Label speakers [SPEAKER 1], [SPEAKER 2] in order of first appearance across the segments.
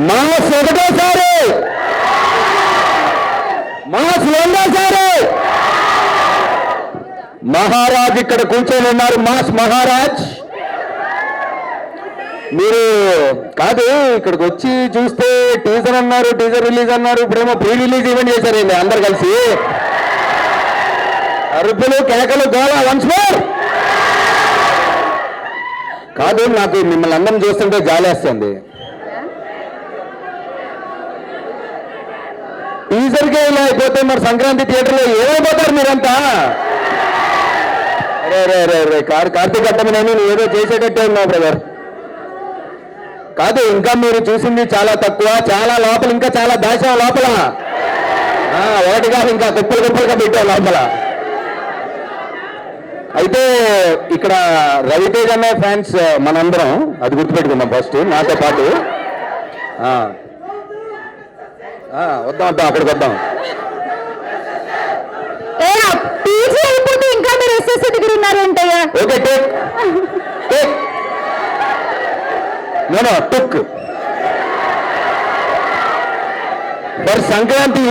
[SPEAKER 1] Mass ఒకటోసారి, mass రెండోసారి. మహారాజ్ ఇక్కడ కూర్చొని ఉన్నారు, మాస్ మహారాజ్. మీరు కాదు ఇక్కడికి వచ్చి చూస్తే టీజర్ అన్నారు, టీజర్ రిలీజ్ అన్నారు, ఇప్పుడేమో ప్రీ రిలీజ్ ఈవెంట్ చేశారండి అందరు కలిసి. అరుపులు కేకలు గోళ వన్స్ మోర్. కాదు నాకు మిమ్మల్ని అందరం చూస్తుంటే జాలేస్తుంది. టీజర్కే ఇలా అయిపోతే మరి సంక్రాంతి థియేటర్లో ఏమైపోతారు మీరంతా? రే రే రే కార్తీక్ అట్టమనేని నువ్వు ఏదో చేసేటట్టే ఉన్నావు బ్రదర్. కాదు ఇంకా మీరు చూసింది చాలా తక్కువ, చాలా లోపల ఇంకా చాలా దాచావు లోపల. ఒకటి కాదు ఇంకా కుప్పలు కుప్పలుగా పెట్టావు లోపల. అయితే ఇక్కడ రవితేజ్ అనే ఫ్యాన్స్ మనందరం, అది గుర్తుపెట్టుకుందాం ఫస్ట్ నాతో పాటు. వద్దాం వద్దాం అక్కడికి వద్దాం.
[SPEAKER 2] ఇంకా మీరు ఎస్ఎస్సీ దగ్గర ఉన్నారంటయ్యా.
[SPEAKER 1] Okay take take no took for Sankranti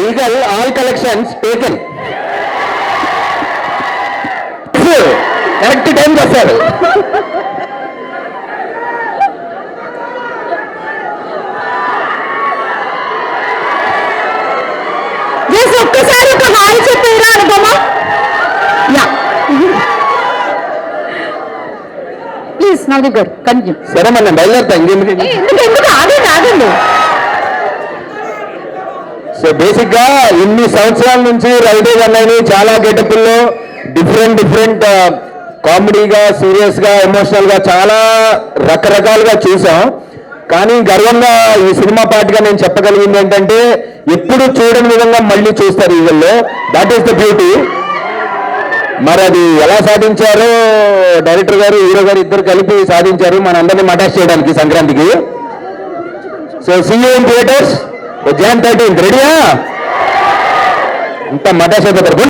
[SPEAKER 1] Eagle all collections taken. Correct time చేస్తారు.
[SPEAKER 2] ఒక్కసారి ఒక హాయ్ చెప్పారా అనుపమా? ప్లీజ్ నవదీప్ గారు కంటిన్యూ.
[SPEAKER 1] సరే మనం బయలుదేరుతాం.
[SPEAKER 2] ఎందుకు ఆగండి.
[SPEAKER 1] సో బేసిక్ గా ఇన్ని సంవత్సరాల నుంచి రవితేజ్ అన్నయ్యని చాలా గెటప్ల్లో డిఫరెంట్ కామెడీగా, సీరియస్ గా, ఎమోషనల్ గా చాలా రకరకాలుగా చూసాం. కానీ గర్వంగా ఈ సినిమా పార్ట్గా నేను చెప్పగలిగింది ఏంటంటే ఎప్పుడు చూడని విధంగా మళ్ళీ చూస్తారు ఈగల్లో. That is the beauty. మరి అది ఎలా సాధించారో డైరెక్టర్ గారు, హీరో గారు ఇద్దరు కలిపి సాధించారు మనందరినీ మటాష్ చేయడానికి సంక్రాంతికి. So see you in theatres Jan 13th. రెడీయా? ఇంత మటాష్ అయిపోతారు.